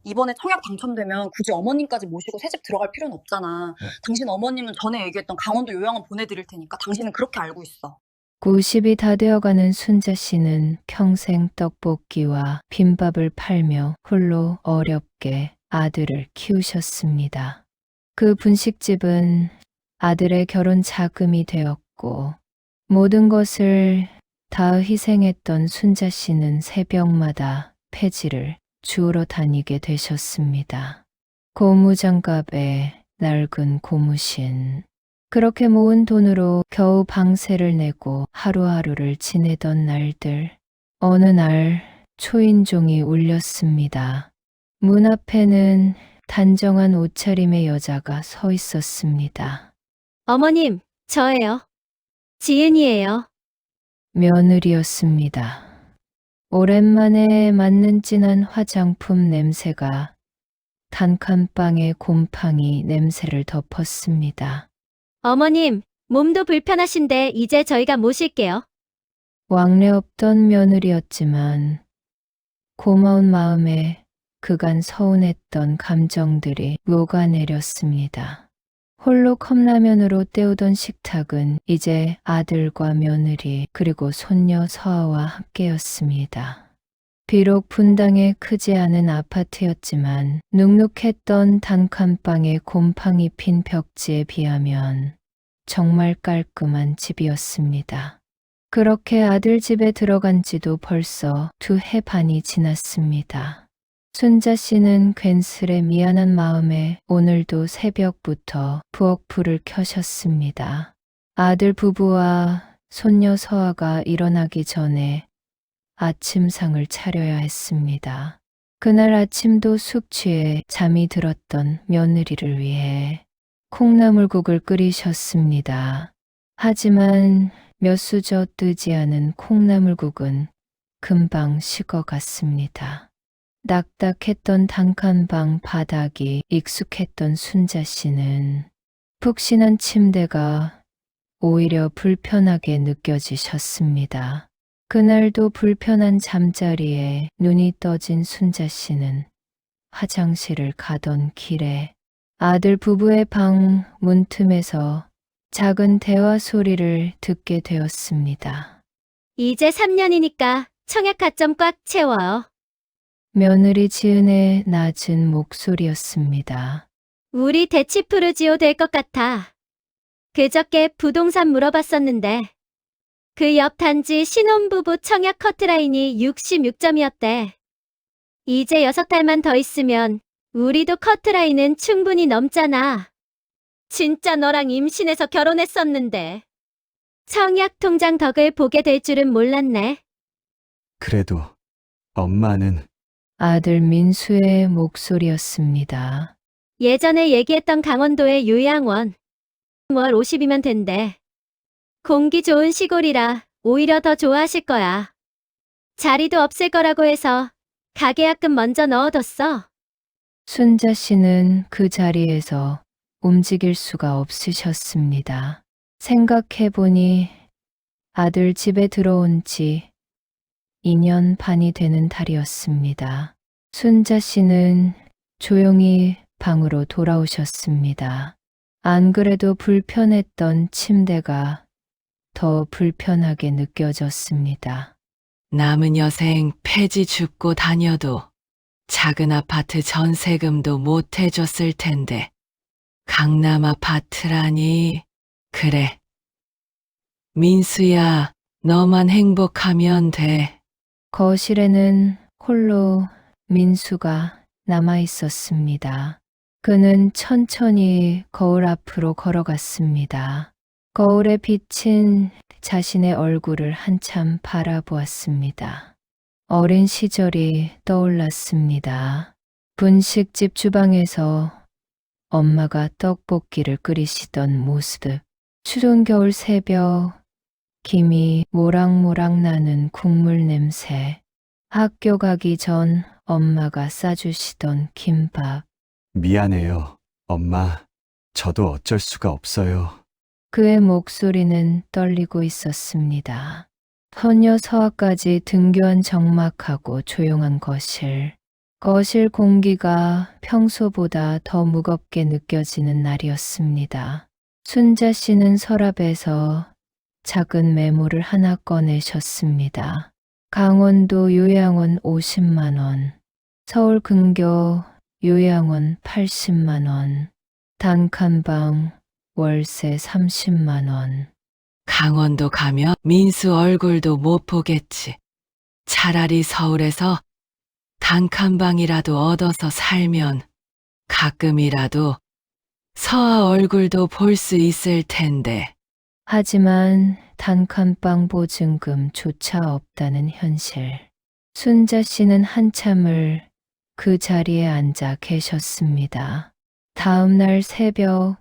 이번에 청약 당첨되면 굳이 어머님까지 모시고 새집 들어갈 필요는 없잖아. 당신 어머님은 전에 얘기했던 강원도 요양원 보내드릴 테니까 당신은 그렇게 알고 있어. 90이 다 되어가는 순자 씨는 평생 떡볶이와 빈밥을 팔며 홀로 어렵게 아들을 키우셨습니다. 그 분식집은 아들의 결혼 자금이 되었고 모든 것을 다 희생했던 순자 씨는 새벽마다 폐지를 주우러 다니게 되셨습니다. 고무장갑에 낡은 고무신. 그렇게 모은 돈으로 겨우 방세를 내고 하루하루를 지내던 날들. 어느 날 초인종이 울렸습니다. 문 앞에는 단정한 옷차림의 여자가 서 있었습니다. 어머님, 저예요. 지은이에요. 며느리였습니다. 오랜만에 맡는 진한 화장품 냄새가 단칸방의 곰팡이 냄새를 덮었습니다. 어머님, 몸도 불편하신데 이제 저희가 모실게요. 왕래 없던 며느리였지만 고마운 마음에 그간 서운했던 감정들이 녹아내렸습니다. 홀로 컵라면으로 때우던 식탁은 이제 아들과 며느리 그리고 손녀 서아와 함께였습니다. 비록 분당에 크지 않은 아파트였지만 눅눅했던 단칸방의 곰팡이 핀 벽지에 비하면 정말 깔끔한 집이었습니다. 그렇게 아들 집에 들어간 지도 벌써 2해 반이 지났습니다. 순자 씨는 괜스레 미안한 마음에 오늘도 새벽부터 부엌 불을 켜셨습니다. 아들 부부와 손녀 서아가 일어나기 전에 아침상을 차려야 했습니다. 그날 아침도 숙취에 잠이 들었던 며느리를 위해 콩나물국을 끓이셨습니다. 하지만 몇 수저 뜨지 않은 콩나물국은 금방 식어갔습니다. 낙닥했던 단칸방 바닥이 익숙했던 순자 씨는 푹신한 침대가 오히려 불편하게 느껴지셨습니다. 그날도 불편한 잠자리에 눈이 떠진 순자 씨는 화장실을 가던 길에 아들 부부의 방 문틈에서 작은 대화 소리를 듣게 되었습니다. 이제 3년이니까 청약 가점 꽉 채워요. 며느리 지은의 낮은 목소리였습니다. 우리 대치프루지오 될 것 같아. 그저께 부동산 물어봤었는데 그 옆 단지 신혼부부 청약 커트라인이 66점이었대. 이제 6달만 더 있으면 우리도 커트라인은 충분히 넘잖아. 진짜 너랑 임신해서 결혼했었는데. 청약 통장 덕을 보게 될 줄은 몰랐네. 그래도 엄마는 아들 민수의 목소리였습니다. 예전에 얘기했던 강원도의 요양원. 월 50이면 된대. 공기 좋은 시골이라 오히려 더 좋아하실 거야. 자리도 없을 거라고 해서 가계약금 먼저 넣어뒀어. 순자 씨는 그 자리에서 움직일 수가 없으셨습니다. 생각해보니 아들 집에 들어온 지 2년 반이 되는 달이었습니다. 순자 씨는 조용히 방으로 돌아오셨습니다. 안 그래도 불편했던 침대가 더 불편하게 느껴졌습니다. 남은 여생 폐지 줍고 다녀도 작은 아파트 전세금도 못 해줬을 텐데 강남 아파트라니. 그래. 민수야, 너만 행복하면 돼. 거실에는 홀로 민수가 남아 있었습니다. 그는 천천히 거울 앞으로 걸어갔습니다. 거울에 비친 자신의 얼굴을 한참 바라보았습니다. 어린 시절이 떠올랐습니다. 분식집 주방에서 엄마가 떡볶이를 끓이시던 모습, 추운 겨울 새벽, 김이 모락모락 나는 국물 냄새, 학교 가기 전 엄마가 싸주시던 김밥. 미안해요, 엄마. 저도 어쩔 수가 없어요. 그의 목소리는 떨리고 있었습니다. 소녀 서아까지 등교한 적막하고 조용한 거실. 거실 공기가 평소보다 더 무겁게 느껴지는 날이었습니다. 순자 씨는 서랍에서 작은 메모를 하나 꺼내셨습니다. 강원도 요양원 50만 원, 서울 근교 요양원 80만 원, 단칸방 월세 30만 원. 강원도 가면 민수 얼굴도 못 보겠지. 차라리 서울에서 단칸방이라도 얻어서 살면 가끔이라도 서아 얼굴도 볼 수 있을 텐데. 하지만 단칸방 보증금조차 없다는 현실. 순자 씨는 한참을 그 자리에 앉아 계셨습니다. 다음 날 새벽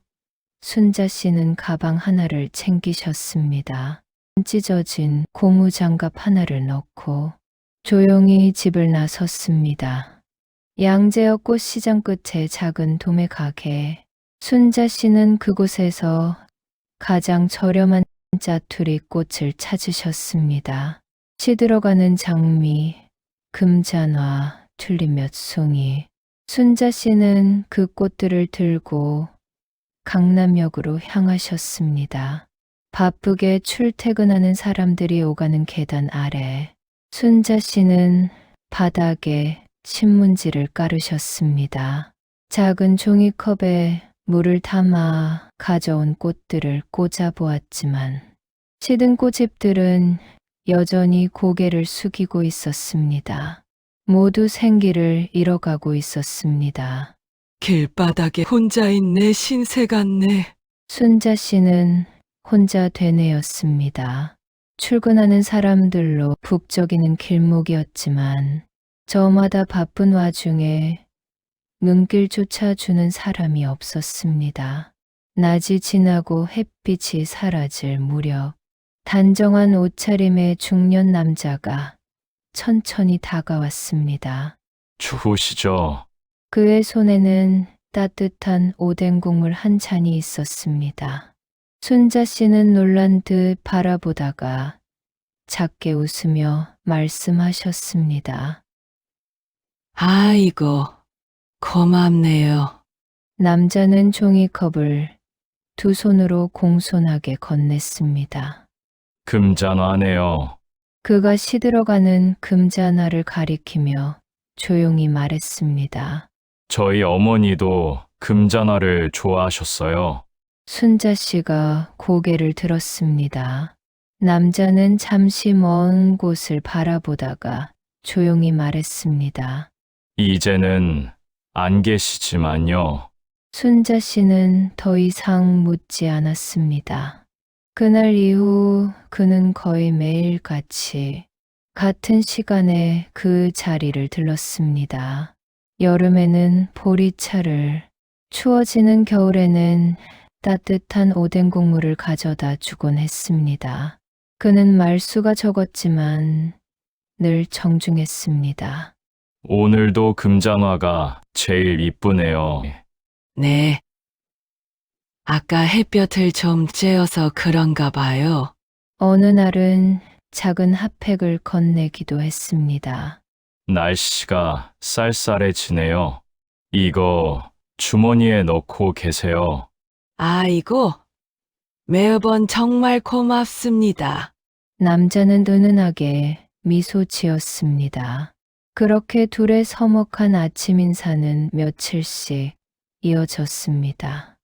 순자 씨는 가방 하나를 챙기셨습니다. 찢어진 고무장갑 하나를 넣고 조용히 집을 나섰습니다. 양재역 꽃시장 끝에 작은 도매 가게. 순자 씨는 그곳에서 가장 저렴한 짜투리 꽃을 찾으셨습니다. 시들어가는 장미, 금잔화, 튤립 몇 송이. 순자 씨는 그 꽃들을 들고 강남역으로 향하셨습니다. 바쁘게 출퇴근하는 사람들이 오가는 계단 아래 순자 씨는 바닥에 신문지를 깔으셨습니다. 작은 종이컵에 물을 담아 가져온 꽃들을 꽂아 보았지만 시든 꽃잎들은 여전히 고개를 숙이고 있었습니다. 모두 생기를 잃어가고 있었습니다. 길바닥에 혼자 있네, 신세 같네. 순자 씨는 혼자 되뇌었습니다. 출근하는 사람들로 북적이는 길목이었지만 저마다 바쁜 와중에 눈길조차 주는 사람이 없었습니다. 낮이 지나고 햇빛이 사라질 무렵 단정한 옷차림의 중년 남자가 천천히 다가왔습니다. 추우시죠? 그의 손에는 따뜻한 오뎅 국물 한 잔이 있었습니다. 순자 씨는 놀란 듯 바라보다가 작게 웃으며 말씀하셨습니다. 아이고, 고맙네요. 남자는 종이컵을 두 손으로 공손하게 건넸습니다. 금잔화네요. 그가 시들어가는 금잔화를 가리키며 조용히 말했습니다. 저희 어머니도 금잔화를 좋아하셨어요. 순자 씨가 고개를 들었습니다. 남자는 잠시 먼 곳을 바라보다가 조용히 말했습니다. 이제는 안 계시지만요. 순자 씨는 더 이상 묻지 않았습니다. 그날 이후 그는 거의 매일같이 같은 시간에 그 자리를 들렀습니다. 여름에는 보리차를, 추워지는 겨울에는 따뜻한 오뎅 국물을 가져다 주곤 했습니다. 그는 말수가 적었지만 늘 정중했습니다. 오늘도 금잔화가 제일 이쁘네요. 네. 아까 햇볕을 좀 쬐어서 그런가 봐요. 어느 날은 작은 핫팩을 건네기도 했습니다. 날씨가 쌀쌀해지네요. 이거 주머니에 넣고 계세요. 아이고, 매번 정말 고맙습니다. 남자는 은은하게 미소 지었습니다. 그렇게 둘의 서먹한 아침 인사는 며칠씩 이어졌습니다.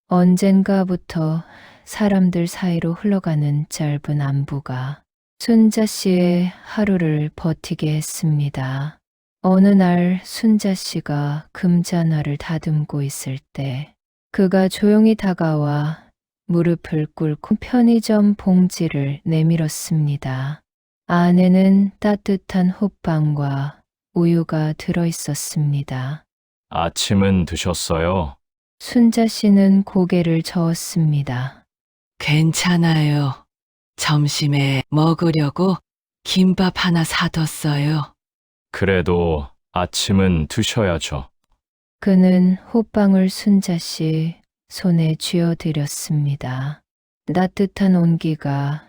언젠가부터 사람들 사이로 흘러가는 짧은 안부가 순자 씨의 하루를 버티게 했습니다. 어느 날 순자 씨가 금잔화를 다듬고 있을 때 그가 조용히 다가와 무릎을 꿇고 편의점 봉지를 내밀었습니다. 안에는 따뜻한 호빵과 우유가 들어 있었습니다. 아침은 드셨어요? 순자 씨는 고개를 저었습니다. 괜찮아요. 점심에 먹으려고 김밥 하나 사뒀어요. 그래도 아침은 드셔야죠. 그는 호빵을 순자 씨 손에 쥐어드렸습니다. 따뜻한 온기가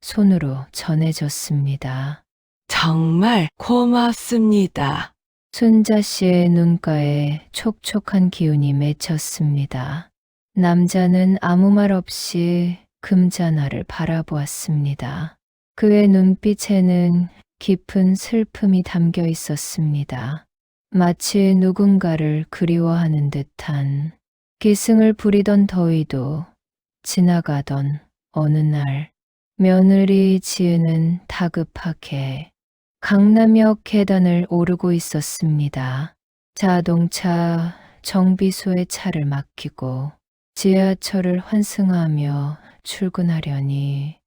손으로 전해졌습니다. 정말 고맙습니다. 순자 씨의 눈가에 촉촉한 기운이 맺혔습니다. 남자는 아무 말 없이 금잔화를 바라보았습니다. 그의 눈빛에는 깊은 슬픔이 담겨 있었습니다. 마치 누군가를 그리워하는 듯한 기승을 부리던 더위도 지나가던 어느 날 며느리 지은은 다급하게 강남역 계단을 오르고 있었습니다. 자동차 정비소에 차를 맡기고 지하철을 환승하며 출근하려니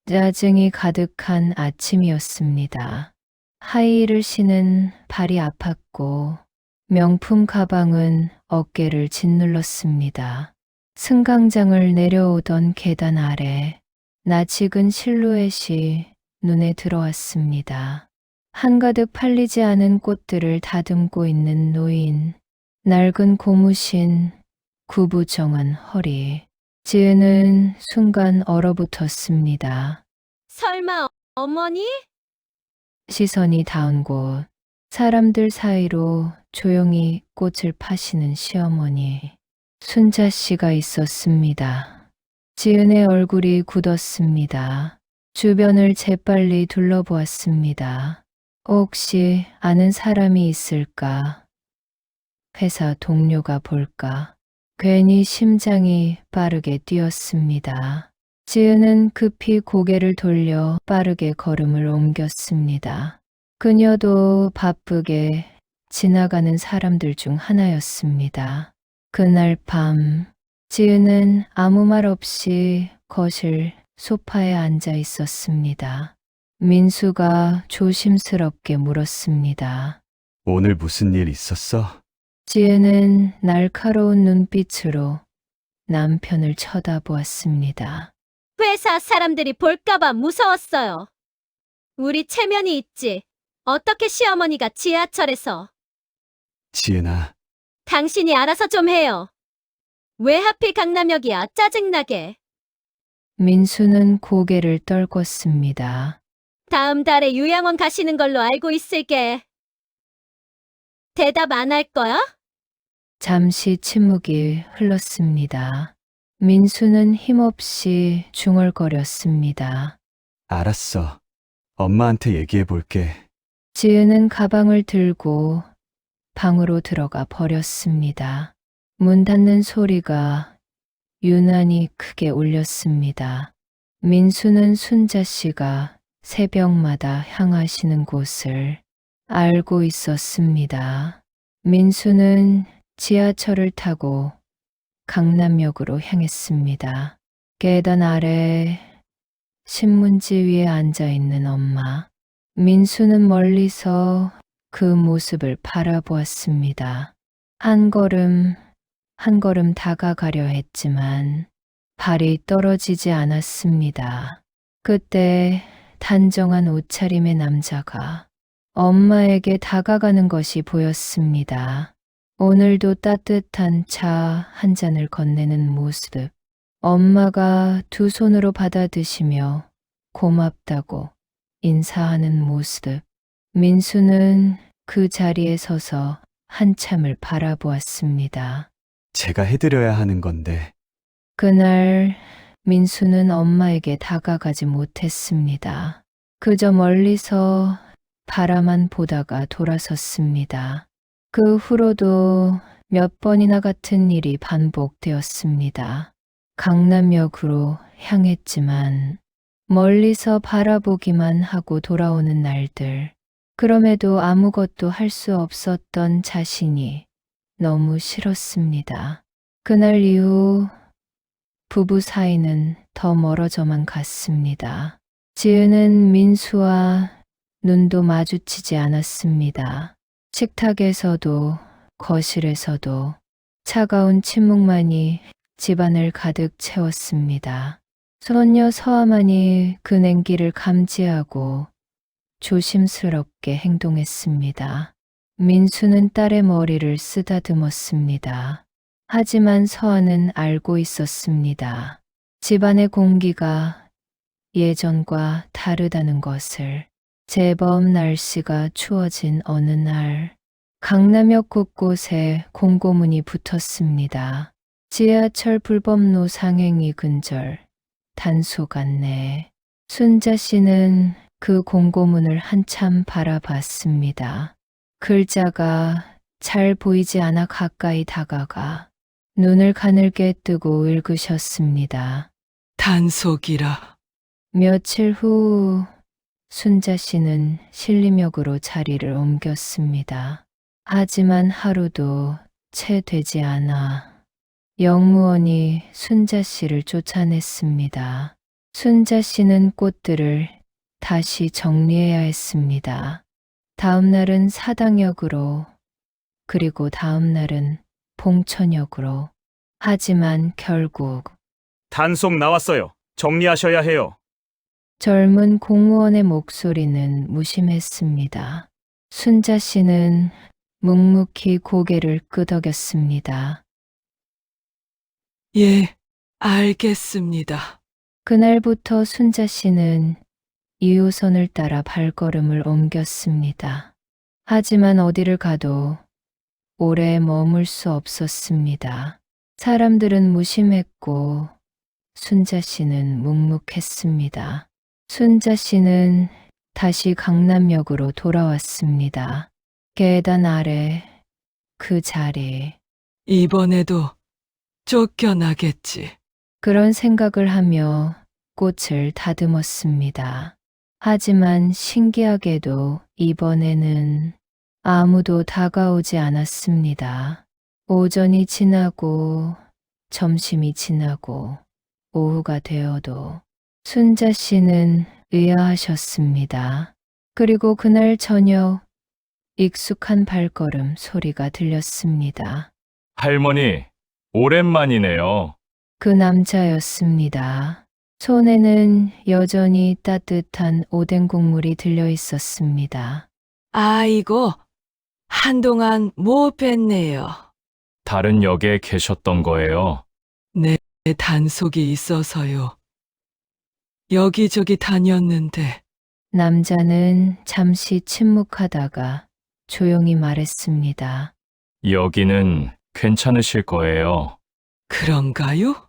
짜증이 가득한 아침이었습니다. 하이힐을 신은 발이 아팠고 명품 가방은 어깨를 짓눌렀습니다. 승강장을 내려오던 계단 아래 낯익은 실루엣이 눈에 들어왔습니다. 한가득 팔리지 않은 꽃들을 다듬고 있는 노인, 낡은 고무신, 구부정한 허리. 지은은 순간 얼어붙었습니다. 설마 어머니? 시선이 닿은 곳, 사람들 사이로 조용히 꽃을 파시는 시어머니, 순자 씨가 있었습니다. 지은의 얼굴이 굳었습니다. 주변을 재빨리 둘러보았습니다. 혹시 아는 사람이 있을까? 회사 동료가 볼까? 괜히 심장이 빠르게 뛰었습니다. 지은은 급히 고개를 돌려 빠르게 걸음을 옮겼습니다. 그녀도 바쁘게 지나가는 사람들 중 하나였습니다. 그날 밤, 지은은 아무 말 없이 거실 소파에 앉아 있었습니다. 민수가 조심스럽게 물었습니다. 오늘 무슨 일 있었어? 지은은 날카로운 눈빛으로 남편을 쳐다보았습니다. 회사 사람들이 볼까봐 무서웠어요. 우리 체면이 있지. 어떻게 시어머니가 지하철에서. 지은아, 당신이 알아서 좀 해요. 왜 하필 강남역이야, 짜증나게. 민수는 고개를 떨궜습니다. 다음 달에 요양원 가시는 걸로 알고 있을게. 대답 안 할 거야? 잠시 침묵이 흘렀습니다. 민수는 힘없이 중얼거렸습니다. 알았어. 엄마한테 얘기해 볼게. 지은은 가방을 들고 방으로 들어가 버렸습니다. 문 닫는 소리가 유난히 크게 울렸습니다. 민수는 순자 씨가 새벽마다 향하시는 곳을 알고 있었습니다. 민수는 지하철을 타고 강남역으로 향했습니다. 계단 아래 신문지 위에 앉아 있는 엄마. 민수는 멀리서 그 모습을 바라보았습니다. 한 걸음 한 걸음 다가가려 했지만 발이 떨어지지 않았습니다. 그때 단정한 옷차림의 남자가 엄마에게 다가가는 것이 보였습니다. 오늘도 따뜻한 차 한 잔을 건네는 모습. 엄마가 두 손으로 받아 드시며 고맙다고 인사하는 모습. 민수는 그 자리에 서서 한참을 바라보았습니다. 제가 해드려야 하는 건데. 그날 민수는 엄마에게 다가가지 못했습니다. 그저 멀리서 바라만 보다가 돌아섰습니다. 그 후로도 몇 번이나 같은 일이 반복되었습니다. 강남역으로 향했지만 멀리서 바라보기만 하고 돌아오는 날들. 그럼에도 아무것도 할 수 없었던 자신이 너무 싫었습니다. 그날 이후 부부 사이는 더 멀어져만 갔습니다. 지은은 민수와 눈도 마주치지 않았습니다. 식탁에서도 거실에서도 차가운 침묵만이 집안을 가득 채웠습니다. 소녀 서아만이 그 냉기를 감지하고 조심스럽게 행동했습니다. 민수는 딸의 머리를 쓰다듬었습니다. 하지만 서아는 알고 있었습니다. 집안의 공기가 예전과 다르다는 것을. 제법 날씨가 추워진 어느 날 강남역 곳곳에 공고문이 붙었습니다. 지하철 불법로 상행위 근절, 단속 안내. 순자 씨는 그 공고문을 한참 바라봤습니다. 글자가 잘 보이지 않아 가까이 다가가 눈을 가늘게 뜨고 읽으셨습니다. 단속이라. 며칠 후 순자 씨는 신림역으로 자리를 옮겼습니다. 하지만 하루도 채 되지 않아 영무원이 순자 씨를 쫓아냈습니다. 순자 씨는 꽃들을 다시 정리해야 했습니다. 다음 날은 사당역으로, 그리고 다음 날은 봉천역으로. 하지만 결국 단속 나왔어요. 정리하셔야 해요. 젊은 공무원의 목소리는 무심했습니다. 순자 씨는 묵묵히 고개를 끄덕였습니다. 예, 알겠습니다. 그날부터 순자 씨는 2호선을 따라 발걸음을 옮겼습니다. 하지만 어디를 가도 오래 머물 수 없었습니다. 사람들은 무심했고 순자 씨는 묵묵했습니다. 순자 씨는 다시 강남역으로 돌아왔습니다. 계단 아래 그 자리. 이번에도 쫓겨나겠지. 그런 생각을 하며 꽃을 다듬었습니다. 하지만 신기하게도 이번에는 아무도 다가오지 않았습니다. 오전이 지나고 점심이 지나고 오후가 되어도 순자 씨는 의아하셨습니다. 그리고 그날 저녁 익숙한 발걸음 소리가 들렸습니다. 할머니, 오랜만이네요. 그 남자였습니다. 손에는 여전히 따뜻한 오뎅 국물이 들려 있었습니다. 아이고, 한동안 못 뵀네요. 다른 역에 계셨던 거예요. 내 단속이 있어서요. 여기저기 다녔는데 남자는 잠시 침묵하다가 조용히 말했습니다. 여기는 괜찮으실 거예요. 그런가요?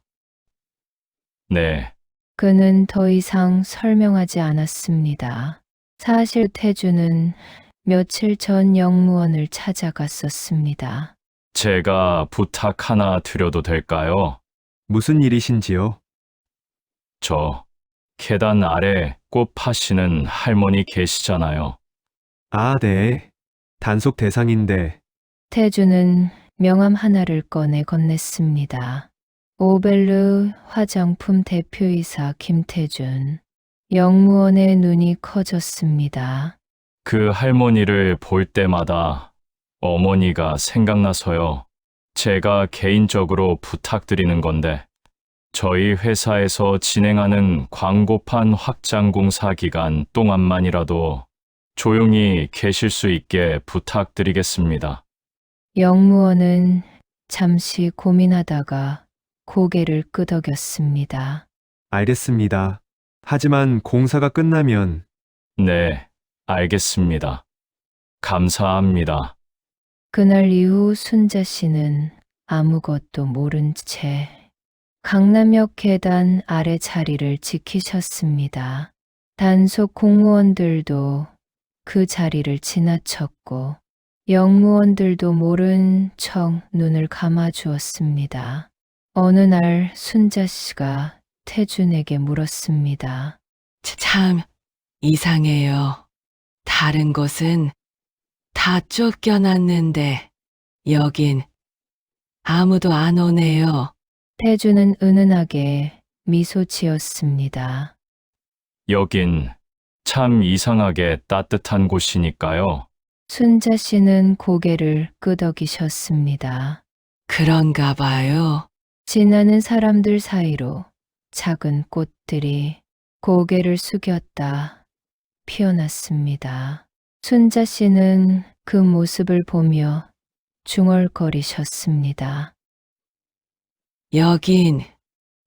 네. 그는 더 이상 설명하지 않았습니다. 사실 태주는 며칠 전 영무원을 찾아갔었습니다. 제가 부탁 하나 드려도 될까요? 무슨 일이신지요? 저 계단 아래 꽃 파시는 할머니 계시잖아요. 아, 네. 단속 대상인데 태주는 명함 하나를 꺼내 건넸습니다. 오벨르 화장품 대표이사 김태준. 영무원의 눈이 커졌습니다. 그 할머니를 볼 때마다 어머니가 생각나서요. 제가 개인적으로 부탁드리는 건데, 저희 회사에서 진행하는 광고판 확장 공사 기간 동안만이라도 조용히 계실 수 있게 부탁드리겠습니다. 영무원은 잠시 고민하다가 고개를 끄덕였습니다. 알겠습니다. 하지만 공사가 끝나면 네, 알겠습니다. 감사합니다. 그날 이후 순자 씨는 아무것도 모른 채 강남역 계단 아래 자리를 지키셨습니다. 단속 공무원들도 그 자리를 지나쳤고 영무원들도 모른 척 눈을 감아주었습니다. 어느 날 순자 씨가 태준에게 물었습니다. 참 이상해요. 다른 곳은 다 쫓겨났는데 여긴 아무도 안 오네요. 태준은 은은하게 미소 지었습니다. 여긴 참 이상하게 따뜻한 곳이니까요. 순자 씨는 고개를 끄덕이셨습니다. 그런가 봐요. 지나는 사람들 사이로 작은 꽃들이 고개를 숙였다 피어났습니다. 순자 씨는 그 모습을 보며 중얼거리셨습니다. 여긴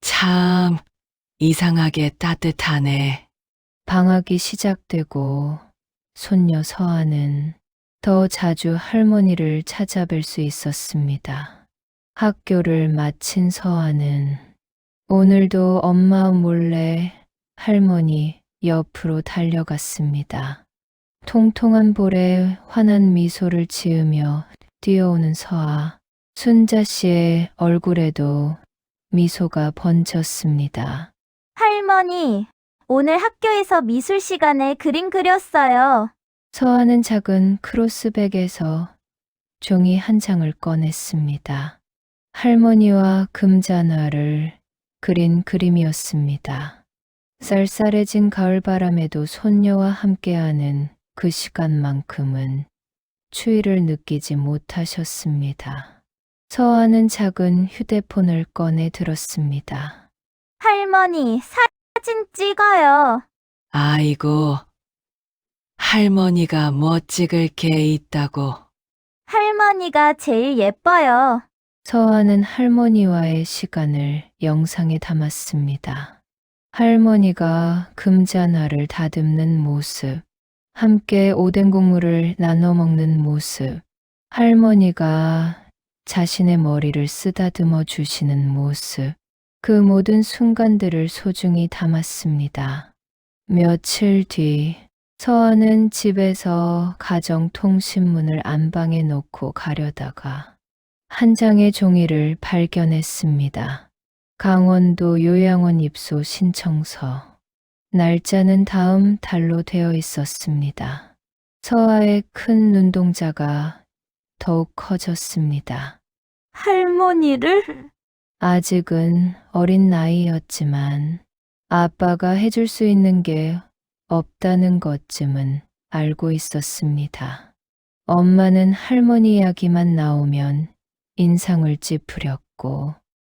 참 이상하게 따뜻하네. 방학이 시작되고 손녀 서아는 더 자주 할머니를 찾아뵐 수 있었습니다. 학교를 마친 서아는 오늘도 엄마 몰래 할머니 옆으로 달려갔습니다. 통통한 볼에 환한 미소를 지으며 뛰어오는 서아, 순자 씨의 얼굴에도 미소가 번졌습니다. 할머니, 오늘 학교에서 미술 시간에 그림 그렸어요. 서아는 작은 크로스백에서 종이 한 장을 꺼냈습니다. 할머니와 금잔화를 그린 그림이었습니다. 쌀쌀해진 가을바람에도 손녀와 함께하는 그 시간만큼은 추위를 느끼지 못하셨습니다. 서아는 작은 휴대폰을 꺼내 들었습니다. 할머니, 사진 찍어요. 아이고, 할머니가 뭐 찍을 게 있다고. 할머니가 제일 예뻐요. 서아는 할머니와의 시간을 영상에 담았습니다. 할머니가 금잔화를 다듬는 모습, 함께 오뎅 국물을 나눠 먹는 모습, 할머니가 자신의 머리를 쓰다듬어 주시는 모습, 그 모든 순간들을 소중히 담았습니다. 며칠 뒤, 서아는 집에서 가정통신문을 안방에 놓고 가려다가 한 장의 종이를 발견했습니다. 강원도 요양원 입소 신청서. 날짜는 다음 달로 되어 있었습니다. 서아의 큰 눈동자가 더욱 커졌습니다. 할머니를? 아직은 어린 나이였지만 아빠가 해줄 수 있는 게 없다는 것쯤은 알고 있었습니다. 엄마는 할머니 이야기만 나오면 인상을 찌푸렸고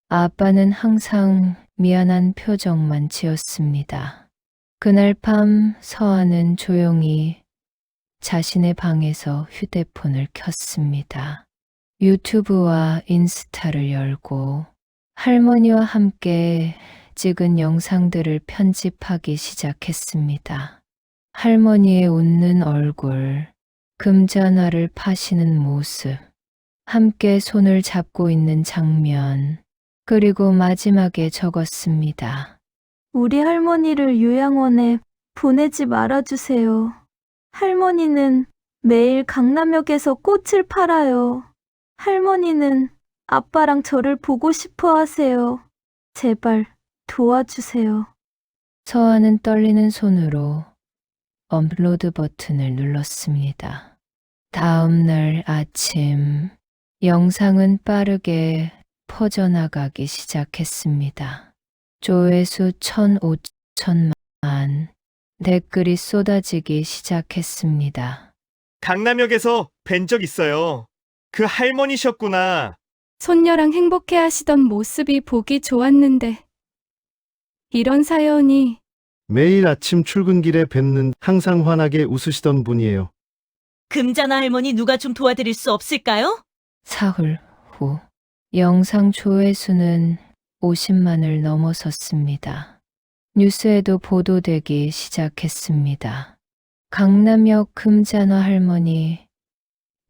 아빠는 항상 미안한 표정만 지었습니다. 그날 밤 서아는 조용히 자신의 방에서 휴대폰을 켰습니다. 유튜브와 인스타를 열고 할머니와 함께 찍은 영상들을 편집하기 시작했습니다. 할머니의 웃는 얼굴, 금잔화를 파시는 모습, 함께 손을 잡고 있는 장면, 그리고 마지막에 적었습니다. 우리 할머니를 요양원에 보내지 말아주세요. 할머니는 매일 강남역에서 꽃을 팔아요. 할머니는 아빠랑 저를 보고 싶어 하세요. 제발 도와주세요. 서아는 떨리는 손으로 업로드 버튼을 눌렀습니다. 다음 날 아침, 영상은 빠르게 퍼져나가기 시작했습니다. 조회수 1,5천만, 댓글이 쏟아지기 시작했습니다. 강남역에서 뵌 적 있어요. 그 할머니셨구나. 손녀랑 행복해 하시던 모습이 보기 좋았는데 이런 사연이. 매일 아침 출근길에 뵙는 항상 환하게 웃으시던 분이에요. 금잔화 할머니 누가 좀 도와드릴 수 없을까요? 사흘 후 영상 조회수는 50만을 넘어섰습니다. 뉴스에도 보도되기 시작했습니다. 강남역 금잔화 할머니,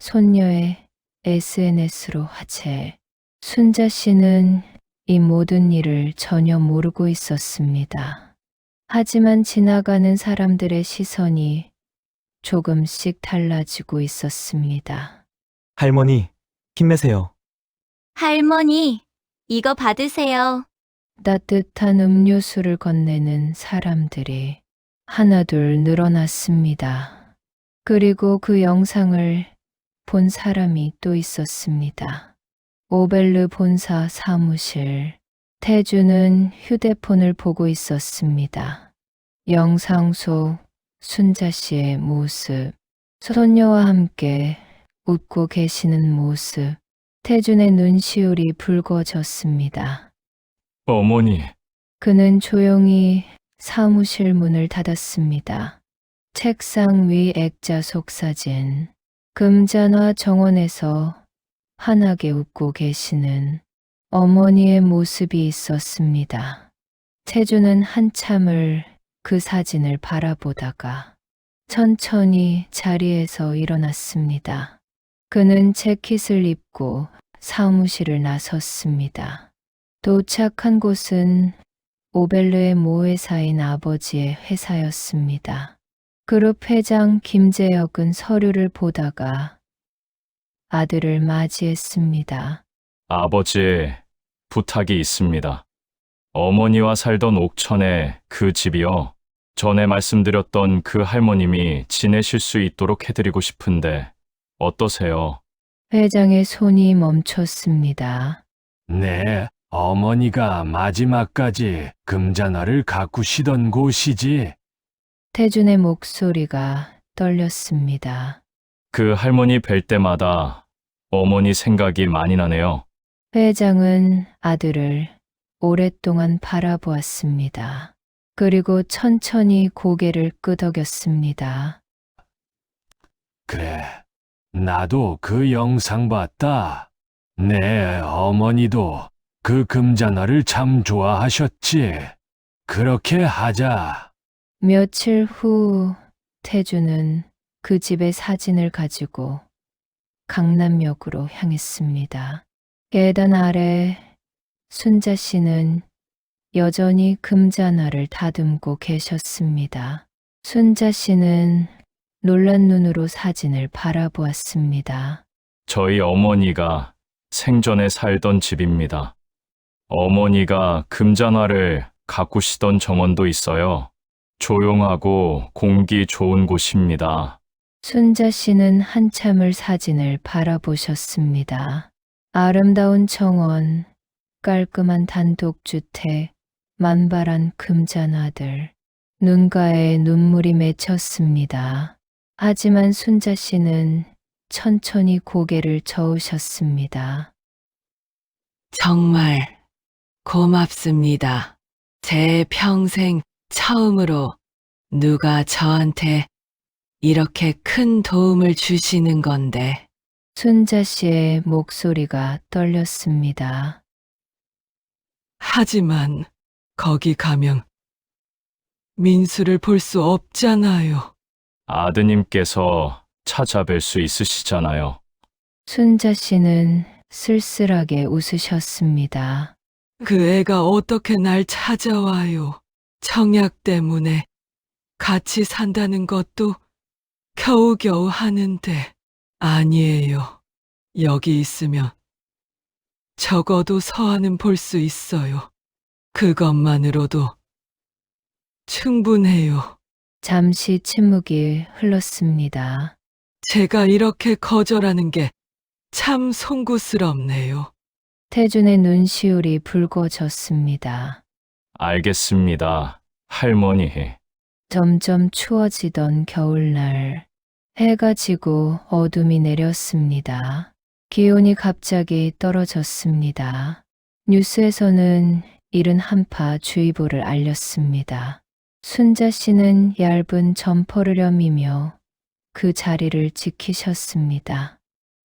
손녀의 SNS로 화제. 순자 씨는 이 모든 일을 전혀 모르고 있었습니다. 하지만 지나가는 사람들의 시선이 조금씩 달라지고 있었습니다. 할머니, 힘내세요. 할머니, 이거 받으세요. 따뜻한 음료수를 건네는 사람들이 하나둘 늘어났습니다. 그리고 그 영상을 본 사람이 또 있었습니다. 오벨르 본사 사무실. 태주는 휴대폰을 보고 있었습니다. 영상 속 순자 씨의 모습, 손녀와 함께 웃고 계시는 모습, 태준의 눈시울이 붉어졌습니다. 어머니, 그는 조용히 사무실 문을 닫았습니다. 책상 위 액자 속 사진, 금잔화 정원에서 환하게 웃고 계시는 어머니의 모습이 있었습니다. 태주는 한참을 그 사진을 바라보다가 천천히 자리에서 일어났습니다. 그는 재킷을 입고 사무실을 나섰습니다. 도착한 곳은 오벨르의 모회사인 아버지의 회사였습니다. 그룹 회장 김재혁은 서류를 보다가 아들을 맞이했습니다. 아버지, 부탁이 있습니다. 어머니와 살던 옥천에 그 집이요. 전에 말씀드렸던 그 할머님이 지내실 수 있도록 해드리고 싶은데 어떠세요? 회장의 손이 멈췄습니다. 네, 어머니가 마지막까지 금잔화를 가꾸시던 곳이지. 태준의 목소리가 떨렸습니다. 그 할머니 뵐 때마다 어머니 생각이 많이 나네요. 회장은 아들을 오랫동안 바라보았습니다. 그리고 천천히 고개를 끄덕였습니다. 그래, 나도 그 영상 봤다. 네, 어머니도 그 금잔화를 참 좋아하셨지. 그렇게 하자. 며칠 후 태주는 그 집의 사진을 가지고 강남역으로 향했습니다. 계단 아래 순자 씨는 여전히 금잔화를 다듬고 계셨습니다. 순자 씨는 놀란 눈으로 사진을 바라보았습니다. 저희 어머니가 생전에 살던 집입니다. 어머니가 금잔화를 가꾸시던 정원도 있어요. 조용하고 공기 좋은 곳입니다. 순자 씨는 한참을 사진을 바라보셨습니다. 아름다운 정원, 깔끔한 단독주택, 만발한 금잔화들, 눈가에 눈물이 맺혔습니다. 하지만 순자 씨는 천천히 고개를 저으셨습니다. 정말 고맙습니다. 제 평생 처음으로 누가 저한테 이렇게 큰 도움을 주시는 건데. 순자 씨의 목소리가 떨렸습니다. 하지만 거기 가면 민수를 볼 수 없잖아요. 아드님께서 찾아뵐 수 있으시잖아요. 순자 씨는 쓸쓸하게 웃으셨습니다. 그 애가 어떻게 날 찾아와요. 청약 때문에 같이 산다는 것도 겨우겨우 하는데. 아니에요. 여기 있으면 적어도 서한은 볼 수 있어요. 그것만으로도 충분해요. 잠시 침묵이 흘렀습니다. 제가 이렇게 거절하는 게 참 송구스럽네요. 태준의 눈시울이 붉어졌습니다. 알겠습니다, 할머니. 점점 추워지던 겨울날, 해가 지고 어둠이 내렸습니다. 기온이 갑자기 떨어졌습니다. 뉴스에서는 이른 한파 주의보를 알렸습니다. 순자 씨는 얇은 점퍼를 여미며 그 자리를 지키셨습니다.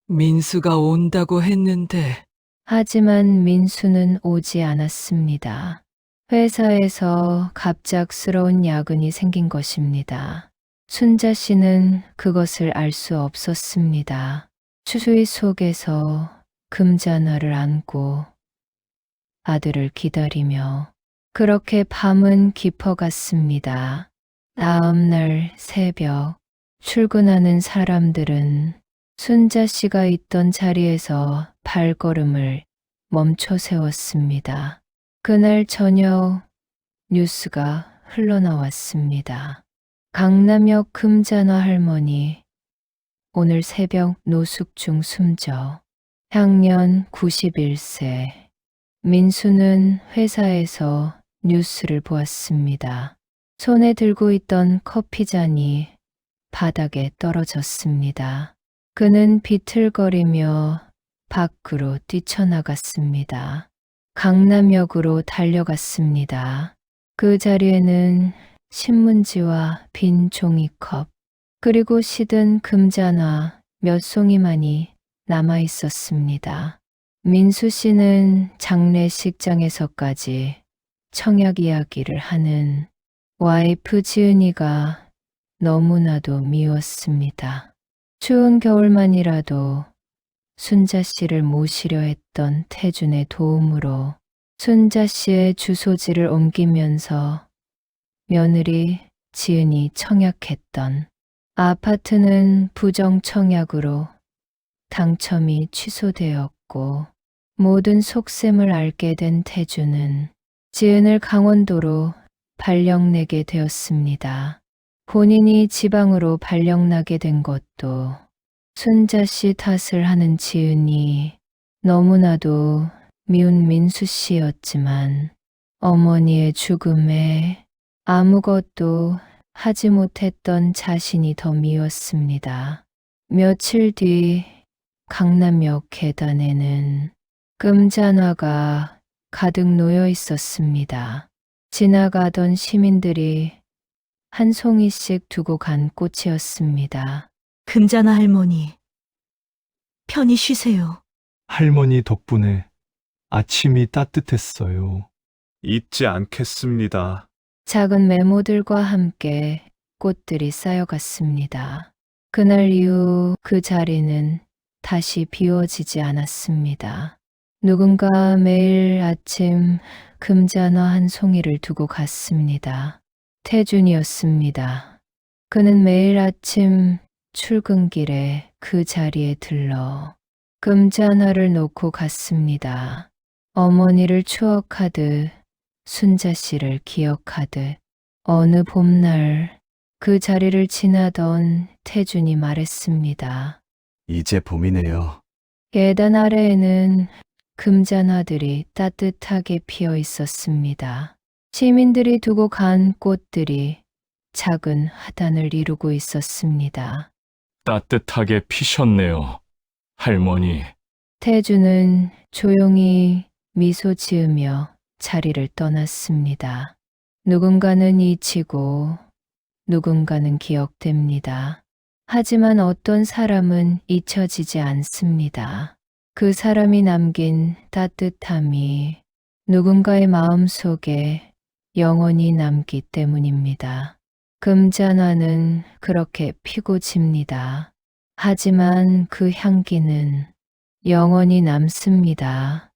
민수가 온다고 했는데. 하지만 민수는 오지 않았습니다. 회사에서 갑작스러운 야근이 생긴 것입니다. 순자 씨는 그것을 알 수 없었습니다. 추수의 속에서 금잔화를 안고 아들을 기다리며 그렇게 밤은 깊어갔습니다. 다음 날 새벽 출근하는 사람들은 순자 씨가 있던 자리에서 발걸음을 멈춰 세웠습니다. 그날 저녁 뉴스가 흘러나왔습니다. 강남역 금잔화 할머니 오늘 새벽 노숙 중 숨져. 향년 91세. 민수는 회사에서 뉴스를 보았습니다. 손에 들고 있던 커피잔이 바닥에 떨어졌습니다. 그는 비틀거리며 밖으로 뛰쳐나갔습니다. 강남역으로 달려갔습니다. 그 자리에는 신문지와 빈 종이컵, 그리고 시든 금잔화 몇 송이만이 남아 있었습니다. 민수 씨는 장례식장에서까지 청약 이야기를 하는 와이프 지은이가 너무나도 미웠습니다. 추운 겨울만이라도 순자 씨를 모시려 했던 태준의 도움으로 순자 씨의 주소지를 옮기면서 며느리 지은이 청약했던 아파트는 부정 청약으로 당첨이 취소되었고 모든 속셈을 알게 된 태준은 지은을 강원도로 발령내게 되었습니다. 본인이 지방으로 발령나게 된 것도 순자 씨 탓을 하는 지은이 너무나도 미운 민수 씨였지만 어머니의 죽음에 아무것도 하지 못했던 자신이 더 미웠습니다. 며칠 뒤 강남역 계단에는 금잔화가 가득 놓여 있었습니다. 지나가던 시민들이 한 송이씩 두고 간 꽃이었습니다. 금잔화 할머니, 편히 쉬세요. 할머니 덕분에 아침이 따뜻했어요. 잊지 않겠습니다. 작은 메모들과 함께 꽃들이 쌓여갔습니다. 그날 이후 그 자리는 다시 비워지지 않았습니다. 누군가 매일 아침 금잔화 한 송이를 두고 갔습니다. 태준이었습니다. 그는 매일 아침 출근길에 그 자리에 들러 금잔화를 놓고 갔습니다. 어머니를 추억하듯 순자 씨를 기억하듯 어느 봄날 그 자리를 지나던 태준이 말했습니다. 이제 봄이네요. 계단 아래에는 금잔화들이 따뜻하게 피어 있었습니다. 시민들이 두고 간 꽃들이 작은 화단을 이루고 있었습니다. 따뜻하게 피셨네요, 할머니. 태준은 조용히 미소 지으며 자리를 떠났습니다. 누군가는 잊히고 누군가는 기억됩니다. 하지만 어떤 사람은 잊혀지지 않습니다. 그 사람이 남긴 따뜻함이 누군가의 마음 속에 영원히 남기 때문입니다. 금잔화는 그렇게 피고 집니다. 하지만 그 향기는 영원히 남습니다.